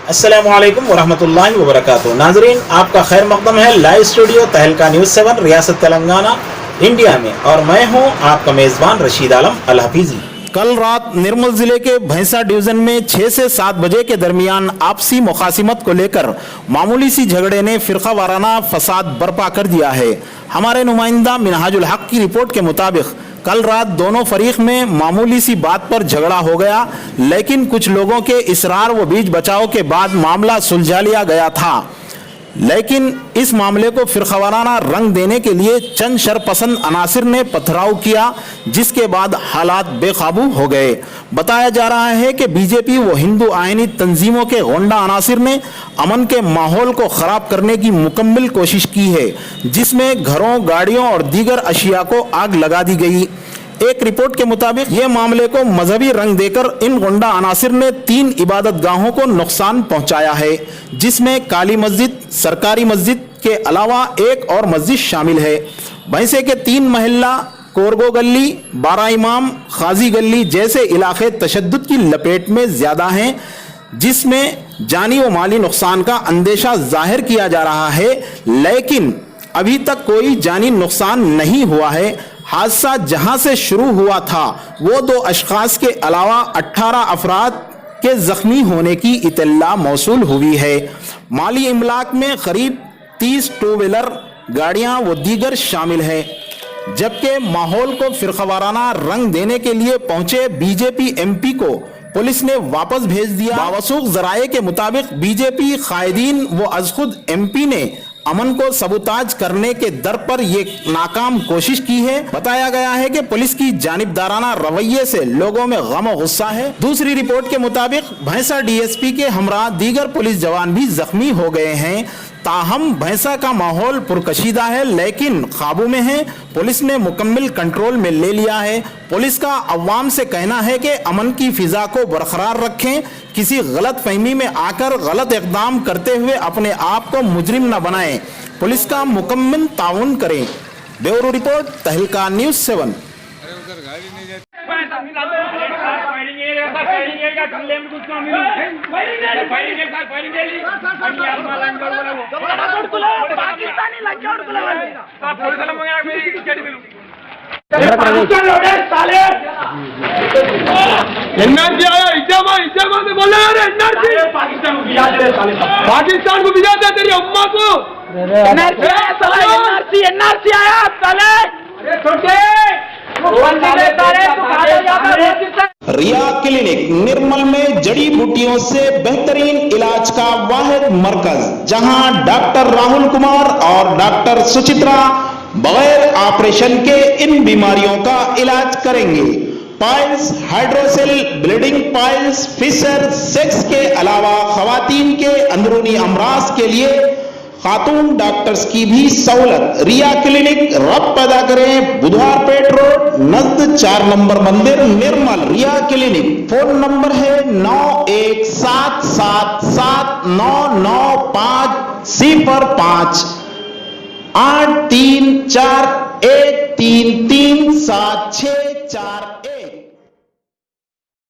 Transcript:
अस्सलामुअलैकुम वरहमतुल्लाहि वबरकातुहू। नाजरीन, आपका खैर मकदम है लाइव स्टूडियो तहलका न्यूज़ 7 रियासत तेलंगाना इंडिया में, और मैं हूं आपका मेज़बान रशीद आलम अल हफीज़ी। कल रात निर्मल जिले के भैंसा डिवीजन में 6 से 7 बजे के दरमियान आपसी मुखासिमत को लेकर मामूली सी झगड़े ने फिरका वाराना फसाद बर्पा कर दिया है। हमारे नुमाइंदा मिनहाजुल हक की रिपोर्ट के मुताबिक कल रात दोनों फरीक में मामूली सी बात पर झगड़ा हो गया, लेकिन कुछ लोगों के इसरार व बीच बचाव के बाद मामला सुलझा लिया गया था। लेकिन इस मामले को फिरकावाराना रंग देने के लिए चंद शरपसंद अनासिर ने पथराव किया, जिसके बाद हालात बेकाबू हो गए। बताया जा रहा है कि बीजेपी व हिंदू आयनी तंजीमों के गोंडा अनासिर ने अमन के माहौल को खराब करने की मुकम्मल कोशिश की है, जिसमें घरों, गाड़ियों और दीगर अशिया को आग लगा दी गई। एक रिपोर्ट के मुताबिक ये मामले को मजहबी रंग देकर इन गोंडा अनासिर ने 3 इबादत गाहों को नुकसान पहुंचाया है, जिसमें काली मस्जिद, सरकारी मस्जिद के अलावा एक और मस्जिद शामिल है। भैंसे के 3 महल्ला, कोरगो गली, 12 इमाम, खाजी गली जैसे इलाके तशद्दुद की लपेट में ज्यादा हैं, जिसमें जानी व माली नुकसान का अंदेशा जाहिर किया जा रहा है, लेकिन अभी तक कोई जानी नुकसान नहीं हुआ है। हादसा जहां से शुरू हुआ था वो 2 अशखास के अलावा 18 अफराद के जख्मी होने की इत्तला मौसूल हुई है। माली इमलाक में करीब 30 टू व्हीलर गाड़ियां व दीगर शामिल है। जबकि माहौल को फिरकावाराना रंग देने के लिए पहुंचे बीजेपी एमपी को पुलिस ने वापस भेज दिया। बावसूख जराये के मुताबिक बीजेपी कायदीन व अजखुद एमपी ने अमन को सबूताज करने के दर पर यह नाकाम कोशिश की है। बताया गया है कि पुलिस की जानिबदाराना रवैये से लोगों में गम और गुस्सा है। दूसरी रिपोर्ट के मुताबिक भैंसा डीएसपी के हमरा दीगर पुलिस जवान भी जख्मी हो गए हैं। ताहम भैंसा का माहौल पुरकशीदा है, लेकिन काबू में है। पुलिस ने मुकम्मल कंट्रोल में ले लिया है। पुलिस का अवाम से कहना है कि अमन की फिजा को बरकरार रखें, किसी गलत फहमी में आकर गलत इकदाम करते हुए अपने आप को मुजरिम न बनाएं। पुलिस का मुकम्मल ताउन करें। ब्यूरो रिपोर्ट तहलका न्यूज़ 7। एनआरसी आया, इजामा में बोला यार, एनआरसी पाकिस्तान को भिजा दे तेरी अम्मा को। एनआरसी आया साले। रिया क्लिनिक निर्मल में जड़ी बूटियों से बेहतरीन इलाज का वाहिद मरकज, जहां डॉक्टर राहुल कुमार और डॉक्टर सुचित्रा बगैर ऑपरेशन के इन बीमारियों का इलाज करेंगे। Piles, hydrocele, bleeding piles, fissure, sex के अलावा खवातीन के अंदरूनी अमराज के लिए खातून डॉक्टर्स की भी सहूलत। रिया क्लिनिक रब पैदा करें, बुधवार पेट रोड नजद 4 नंबर मंदिर निर्मल। रिया क्लिनिक फोन नंबर है 9177799505 8341337641।